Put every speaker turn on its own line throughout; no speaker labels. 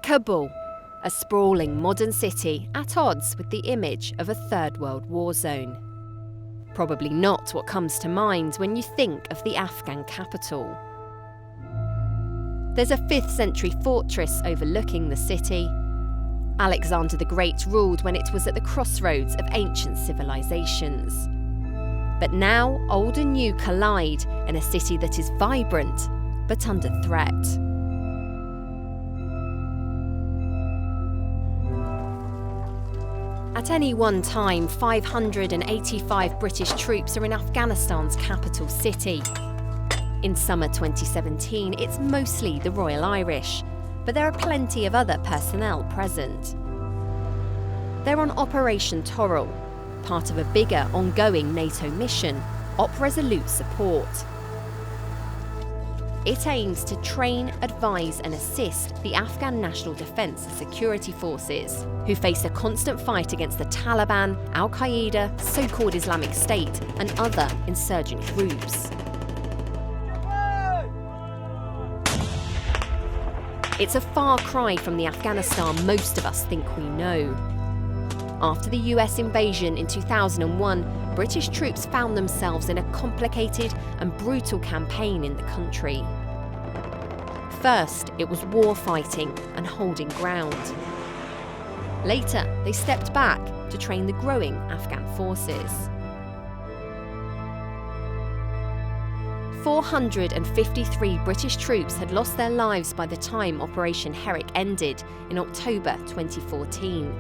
Kabul, a sprawling modern city at odds with the image of a Third World War zone. Probably not what comes to mind when you think of the Afghan capital. There's a 5th century fortress overlooking the city. Alexander the Great ruled when it was at the crossroads of ancient civilizations. But now old and new collide in a city that is vibrant but under threat. At any one time, 585 British troops are in Afghanistan's capital city. In summer 2017, it's mostly the Royal Irish, but there are plenty of other personnel present. They're on Operation Toril, part of a bigger ongoing NATO mission, Op Resolute Support. It aims to train, advise and assist the Afghan National Defence and Security Forces, who face a constant fight against the Taliban, Al-Qaeda, so-called Islamic State and other insurgent groups. It's a far cry from the Afghanistan most of us think we know. After the US invasion in 2001, British troops found themselves in a complicated and brutal campaign in the country. First, it was war fighting and holding ground. Later, they stepped back to train the growing Afghan forces. 453 British troops had lost their lives by the time Operation Herrick ended in October 2014.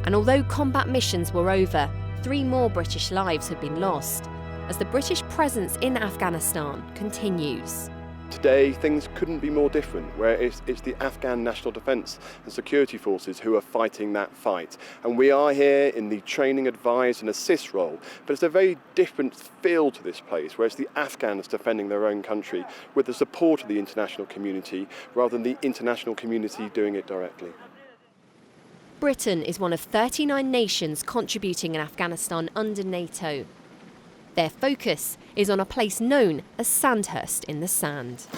And although combat missions were over, 3 more British lives had been lost, as the British presence in Afghanistan continues.
Today, things couldn't be more different, where it's the Afghan National Defence and Security Forces who are fighting that fight. And we are here in the training, advise and assist role, but it's a very different feel to this place, where it's the Afghans defending their own country with the support of the international community, rather than the international community doing it directly.
Britain is one of 39 nations contributing in Afghanistan under NATO. Their focus is on a place known as Sandhurst in the sand.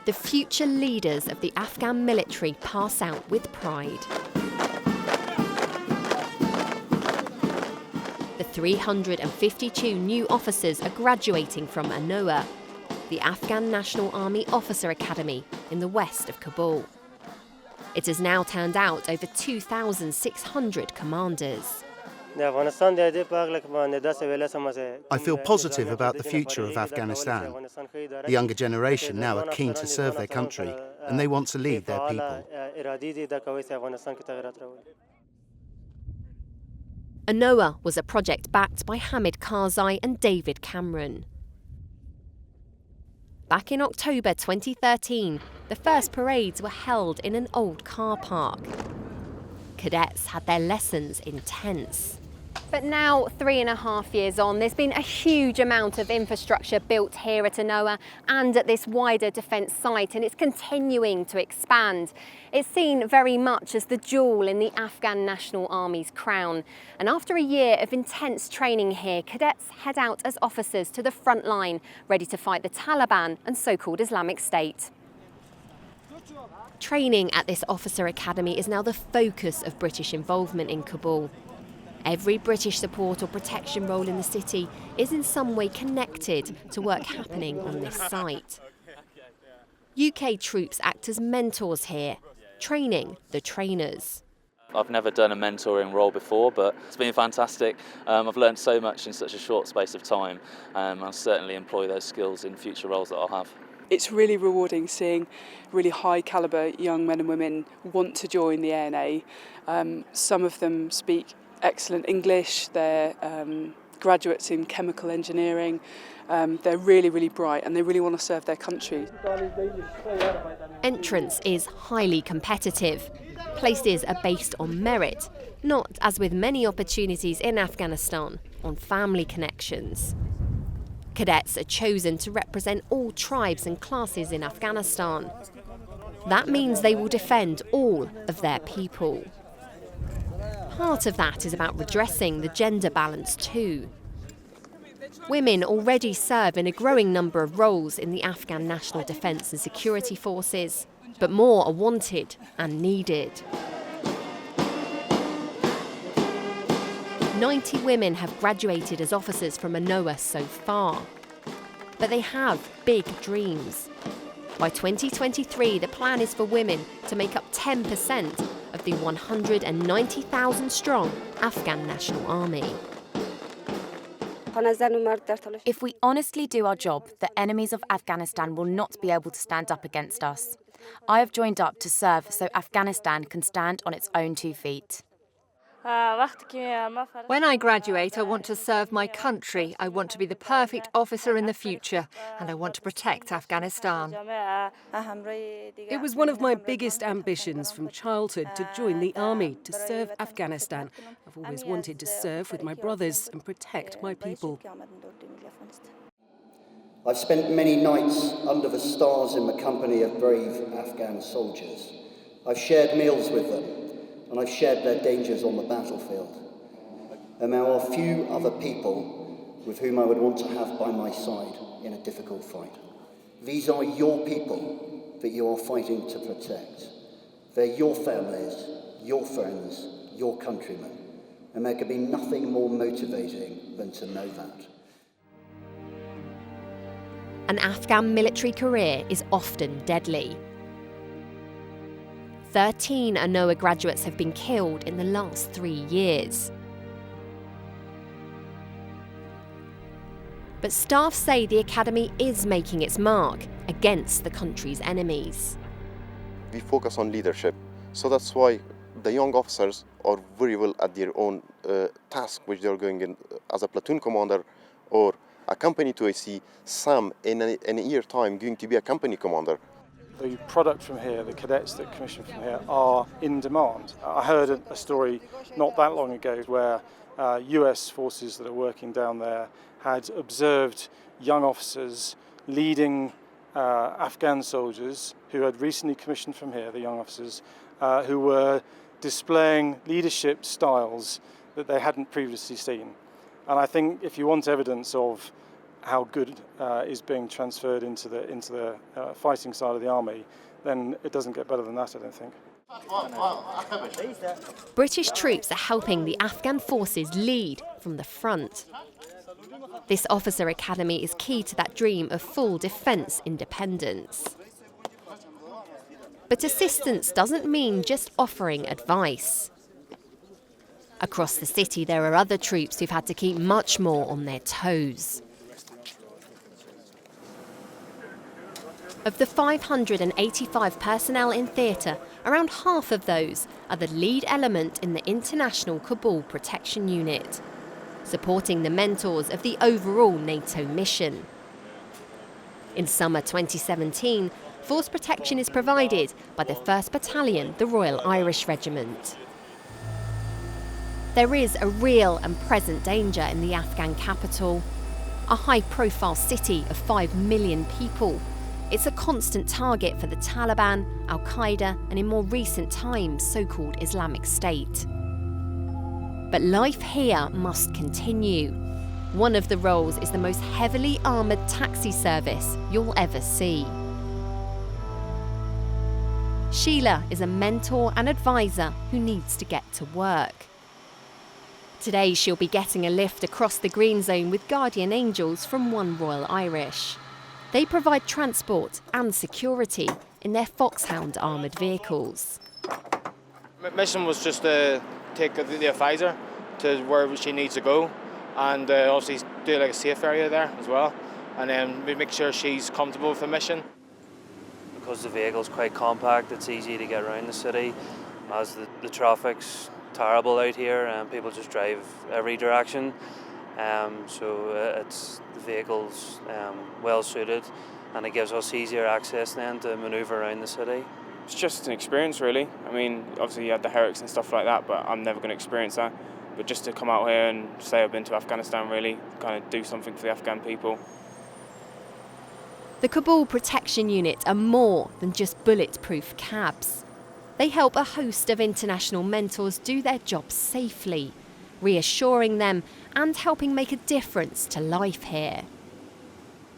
The future leaders of the Afghan military pass out with pride. The 352 new officers are graduating from ANOA, the Afghan National Army Officer Academy in the west of Kabul. It has now turned out over 2,600 commanders.
I
feel positive about the future of Afghanistan. The younger generation now are keen to serve their country and they want to lead their people.
ANOA was a project backed by Hamid Karzai and David Cameron. Back in October 2013, the first parades were held in an old car park. Cadets had their lessons in tents. But now, 3.5 years on, there's been a huge amount of infrastructure built here at ANOA and at this wider defence site, and it's continuing to expand. It's seen very much as the jewel in the Afghan National Army's crown. And after a year of intense training here, cadets head out as officers to the front line, ready to fight the Taliban and so-called Islamic State. Training at this officer academy is now the focus of British involvement in Kabul. Every British support or protection role in the city is in some way connected to work happening on this site. UK troops act as mentors here, training the trainers.
I've never done a mentoring role before, but it's been fantastic. I've learned so much in such a short space of time. I'll certainly employ those skills in future roles that I'll have.
It's really rewarding seeing really high calibre young men and women want to join the ANA. Some of them speak excellent English, they're graduates in chemical engineering, they're really bright and they really want to serve their country.
Entrance is highly competitive. Places are based on merit, not, as with many opportunities in Afghanistan, on family connections. Cadets are chosen to represent all tribes and classes in Afghanistan. That means they will defend all of their people. Part of that is about redressing the gender balance too. Women already serve in a growing number of roles in the Afghan National Defence and Security Forces, but more are wanted and needed. 90 women have graduated as officers from ANOA so far. But they have big dreams. By 2023, the plan is for women to make up 10% of the 190,000-strong Afghan National Army.
If we honestly do our job, the enemies of Afghanistan will not be able to stand up against us. I have joined up to serve so Afghanistan can stand on its own 2 feet.
When I graduate, I want to serve my country. I want to be the perfect officer in the future, and I want to protect Afghanistan.
It was one of my biggest ambitions from childhood to join the army, to serve Afghanistan. I've always wanted to serve with my brothers and protect my people.
I've spent many nights under the stars in the company of brave Afghan soldiers. I've shared meals with them, and I've shared their dangers on the battlefield. And there are few other people with whom I would want to have by my side in a difficult fight. These are your people that you are fighting to protect. They're your families, your friends, your countrymen. And there could be nothing more motivating than to know that.
An Afghan military career is often deadly. 13 ANOA graduates have been killed in the last 3 years. But staff say the academy is making its mark against the country's enemies.
We focus on leadership, so that's why the young officers are very well at their own task, which they're going in as a platoon commander or a company 2AC. Some in a year time going to be a company commander.
The product from here, the cadets that commission from here, are in demand. I heard a story not that long ago where US forces that are working down there had observed young officers leading Afghan soldiers who had recently commissioned from here, the young officers, who were displaying leadership styles that they hadn't previously seen. And I think if you want evidence of how good is being transferred into the fighting side of the army, then it doesn't get better than that, I don't think.
British troops are helping the Afghan forces lead from the front. This officer academy is key to that dream of full defence independence. But assistance doesn't mean just offering advice. Across the city, there are other troops who've had to keep much more on their toes. Of the 585 personnel in theatre, around half of those are the lead element in the international Kabul Protection Unit, supporting the mentors of the overall NATO mission. In summer 2017, force protection is provided by the 1st Battalion, the Royal Irish Regiment. There is a real and present danger in the Afghan capital, a high-profile city of 5 million people. It's a constant target for the Taliban, Al-Qaeda, and in more recent times, so-called Islamic State. But life here must continue. One of the roles is the most heavily armoured taxi service you'll ever see. Sheila is a mentor and advisor who needs to get to work. Today she'll be getting a lift across the green zone with guardian angels from One Royal Irish. They provide transport and security in their Foxhound armoured vehicles.
My mission was just to take the advisor to where she needs to go, and obviously do like a safe area there as well, and then we make sure she's comfortable with the mission.
Because the vehicle's quite compact, it's easy to get around the city, as the traffic's terrible out here and people just drive every direction. The vehicle's well suited, and it gives us easier access then to manoeuvre around the city.
It's just an experience, really. I mean, obviously you had the Herrics and stuff like that, but I'm never going to experience that. But just to come out here and say I've been to Afghanistan, really kind of do something for the Afghan people.
The Kabul Protection Unit are more than just bulletproof cabs. They help a host of international mentors do their jobs safely, reassuring them and helping make a difference to life here.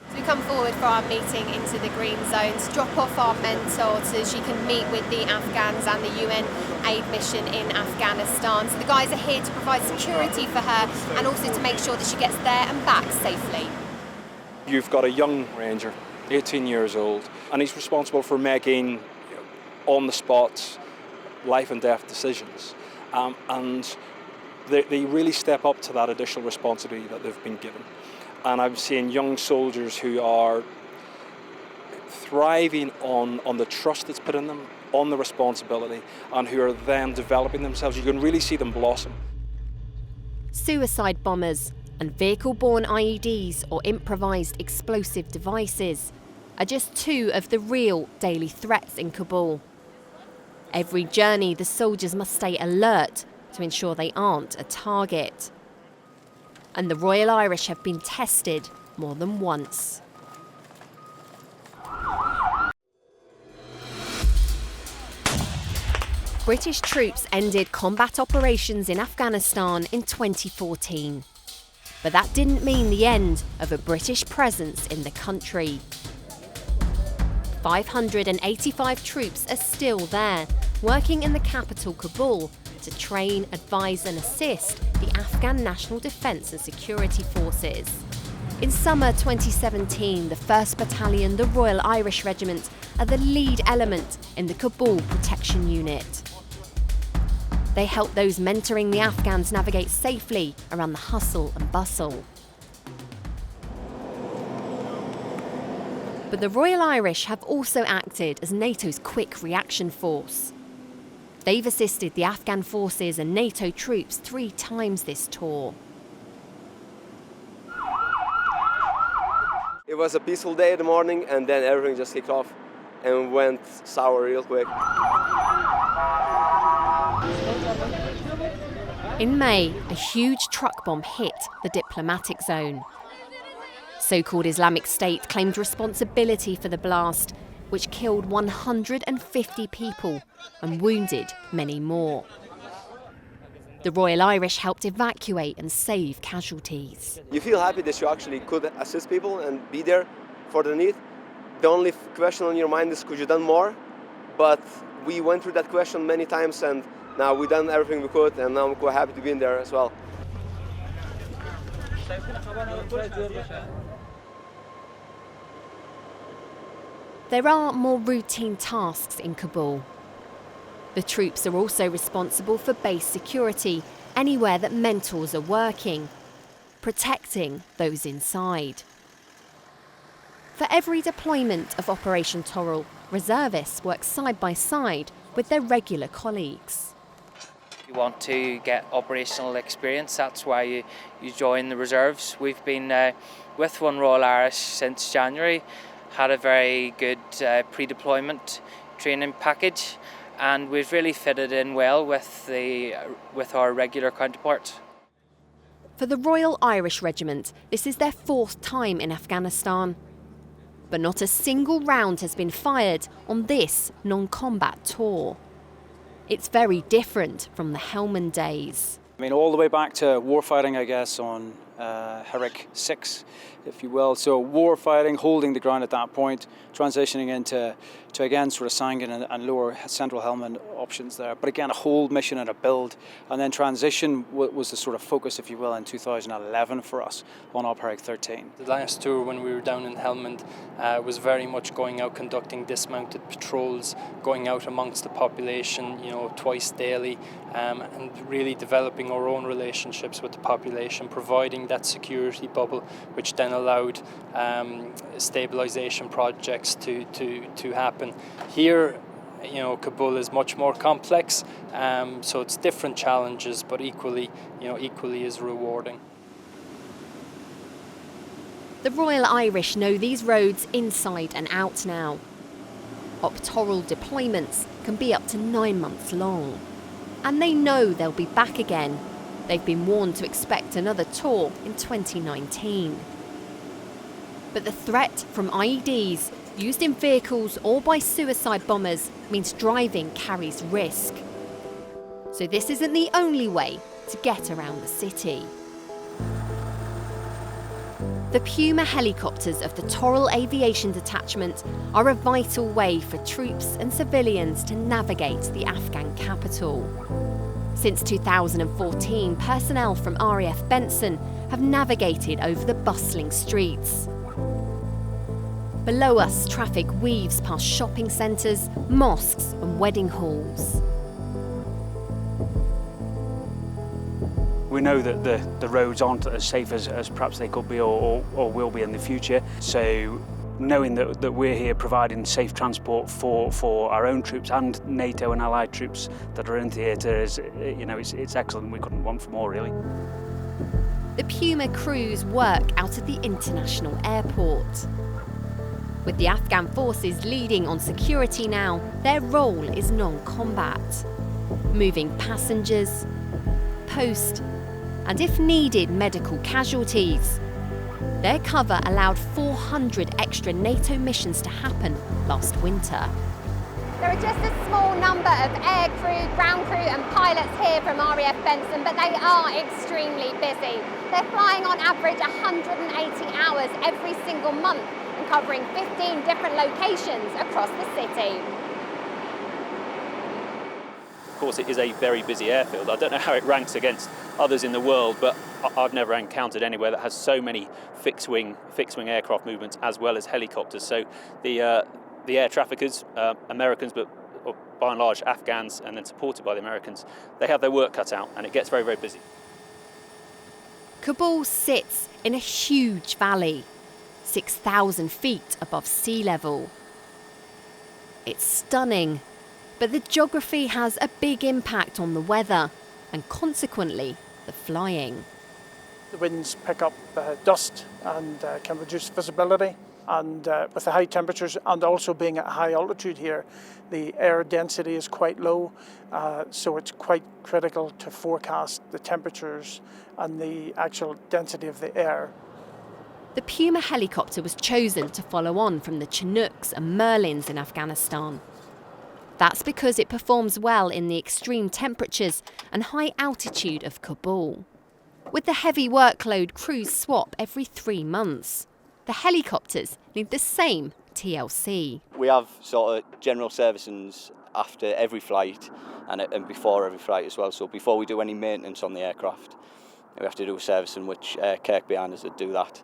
So we come forward for our meeting into the green zones, drop off our mentor so she can meet with the Afghans and the UN aid mission in Afghanistan. So the guys are here to provide security for her and also to make sure that she gets there and back safely.
You've got a young ranger, 18 years old, and he's responsible for making on-the-spot life and death decisions. And they really step up to that additional responsibility that they've been given. And I'm seeing young soldiers who are thriving on the trust that's put in them, on the responsibility, and who are then developing themselves. You can really see them blossom.
Suicide bombers and vehicle-borne IEDs or improvised explosive devices are just two of the real daily threats in Kabul. Every journey, the soldiers must stay alert to ensure they aren't a target. And the Royal Irish have been tested more than once. British troops ended combat operations in Afghanistan in 2014. But that didn't mean the end of a British presence in the country. 585 troops are still there, working in the capital, Kabul, to train, advise and assist the Afghan National Defence and Security Forces. In summer 2017, the 1st Battalion, the Royal Irish Regiment, are the lead element in the Kabul Protection Unit. They help those mentoring the Afghans navigate safely around the hustle and bustle. But the Royal Irish have also acted as NATO's quick reaction force. They've assisted the Afghan forces and NATO troops 3 times this tour.
It was a peaceful day in the morning, and then everything just kicked off and went sour real quick.
In May, a huge truck bomb hit the diplomatic zone. So-called Islamic State claimed responsibility for the blast, which killed 150 people and wounded many more. The Royal Irish helped evacuate and save casualties.
You feel happy that you actually could assist people and be there for the need. The only question on your mind is, could you done more? But we went through that question many times, and now we've done everything we could, and now I'm quite happy to be in there as well.
There are more routine tasks in Kabul. The troops are also responsible for base security anywhere that mentors are working, protecting those inside. For every deployment of Operation Toril, reservists work side by side with their regular colleagues.
You want to get operational experience, that's why you join the reserves. We've been with One Royal Irish since January, had a very good pre-deployment training package, and we've really fitted in well with our regular counterparts.
For the Royal Irish Regiment, this is their 4th time in Afghanistan. But not a single round has been fired on this non-combat tour. It's very different from the Helmand days.
I mean, all the way back to warfighting, I guess, on Herrick 6, if you will. So warfighting, holding the ground at that point, transitioning into again sort of Sangin and lower central Helmand options there. But again, a hold mission and a build, and then transition was the sort of focus, if you will, in 2011 for us on Op 13.
The last tour when we were down in Helmand was very much going out conducting dismounted patrols, going out amongst the population, twice daily, and really developing our own relationships with the population, providing that security bubble, which then allowed stabilisation projects to happen. Here, Kabul is much more complex, so it's different challenges, but equally as rewarding.
The Royal Irish know these roads inside and out now. Optoral deployments can be up to 9 months long. And they know they'll be back again. They've been warned to expect another tour in 2019. But the threat from IEDs used in vehicles or by suicide bombers means driving carries risk. So this isn't the only way to get around the city. The Puma helicopters of the Taural Aviation Detachment are a vital way for troops and civilians to navigate the Afghan capital. Since 2014, personnel from RAF Benson have navigated over the bustling streets. Below us, traffic weaves past shopping centres, mosques and wedding halls.
We know that the roads aren't as safe as perhaps they could be or will be in the future. So knowing that we're here providing safe transport for our own troops and NATO and allied troops that are in theatre is, it's excellent. We couldn't want for more, really.
The Puma crews work out of the international airport. With the Afghan forces leading on security now, their role is non-combat. Moving passengers, post, and if needed, medical casualties. Their cover allowed 400 extra NATO missions to happen last winter.
There are just a small number of air crew, ground crew and pilots here from RAF Benson, but they are extremely busy. They're flying on average 180 hours every single month and covering 15 different locations across the city.
Of course, it is a very busy airfield. I don't know how it ranks against others in the world, but I've never encountered anywhere that has so many fixed-wing aircraft movements as well as helicopters. So the air traffickers, Americans, but by and large Afghans, and then supported by the Americans, they have their work cut out, and it gets very, very busy.
Kabul sits in a huge valley, 6,000 feet above sea level. It's stunning, but the geography has a big impact on the weather and consequently the flying.
The winds pick up dust and can reduce visibility, and with the high temperatures and also being at high altitude here, the air density is quite low, so it's quite critical to forecast the temperatures and the actual density of the air.
The Puma helicopter was chosen to follow on from the Chinooks and Merlins in Afghanistan. That's because it performs well in the extreme temperatures and high altitude of Kabul. With the heavy workload, crews swap every 3 months. The helicopters need the same TLC.
We have sort of general servicings after every flight and before every flight as well. So before we do any maintenance on the aircraft, we have to do a servicing, which Kirk behind us would do that.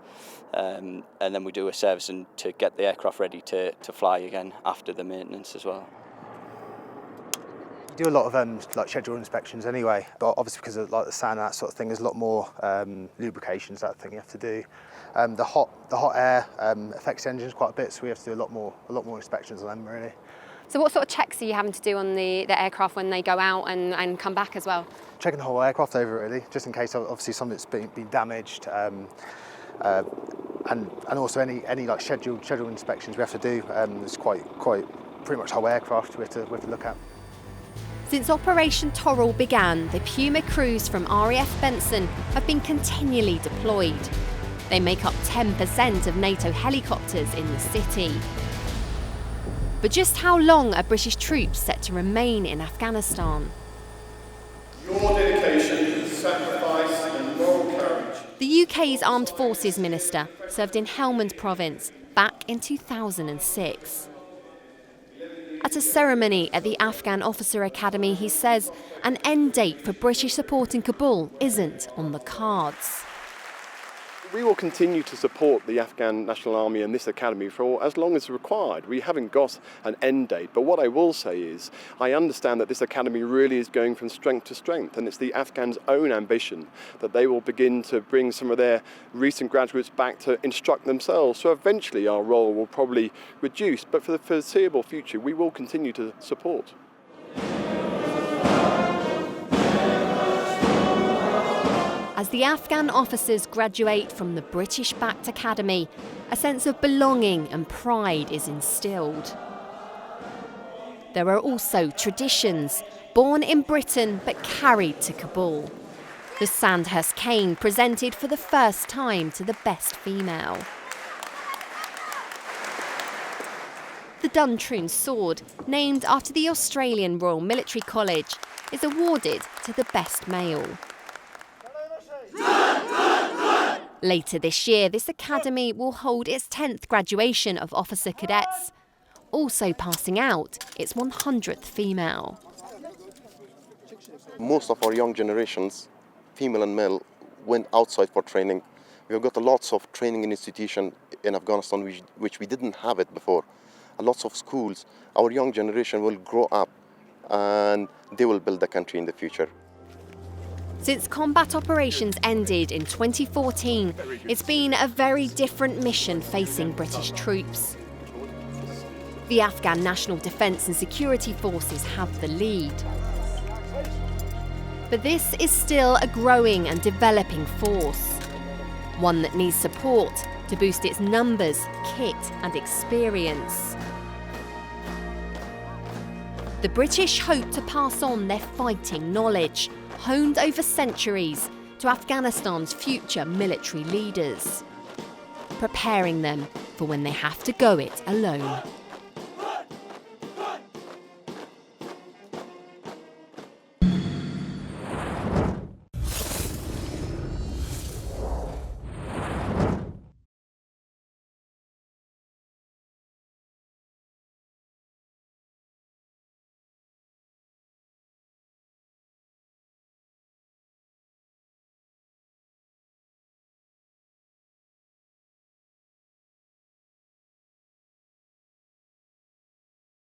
And then we do a servicing to get the aircraft ready to fly again after the maintenance as well.
We do a lot of like scheduled inspections anyway, but obviously because of like the sand and that sort of thing, there's a lot more lubrications, that thing you have to do. The hot air affects engines quite a bit, so we have to do a lot more inspections on them really.
So what sort of checks are you having to do on the aircraft when they go out and come back as well?
Checking the whole aircraft over really, just in case obviously something's been damaged, and also any like scheduled inspections we have to do. It's quite pretty much whole aircraft we have to look at.
Since Operation Taural began, the Puma crews from RAF Benson have been continually deployed. They make up 10% of NATO helicopters in the city. But just how long are British troops set to remain in Afghanistan?
Your dedication, sacrifice and moral courage.
The UK's Armed Forces Minister served in Helmand Province back in 2006. At a ceremony at the Afghan Officer Academy, he says an end date for British support in Kabul isn't on the cards.
We will continue to support the Afghan National Army and this academy for as long as required. We haven't got an end date, but what I will say is I understand that this academy really is going from strength to strength, and it's the Afghans' own ambition that they will begin to bring some of their recent graduates back to instruct themselves. So eventually our role will probably reduce, but for the foreseeable future we will continue to support.
As the Afghan officers graduate from the British-backed academy, a sense of belonging and pride is instilled. There are also traditions, born in Britain but carried to Kabul. The Sandhurst cane presented for the first time to the best female. The Duntroon sword, named after the Australian Royal Military College, is awarded to the best male. Later this year, this academy will hold its 10th graduation of officer cadets, also passing out its 100th female.
Most of our young generations, female and male, went outside for training. We've got lots of training institutions in Afghanistan which we didn't have it before. Lots of schools. Our young generation will grow up and they will build the country in the future.
Since combat operations ended in 2014, it's been a very different mission facing British troops. The Afghan National Defence and Security Forces have the lead. But this is still a growing and developing force, one that needs support to boost its numbers, kit and experience. The British hope to pass on their fighting knowledge, honed over centuries, to Afghanistan's future military leaders, preparing them for when they have to go it alone.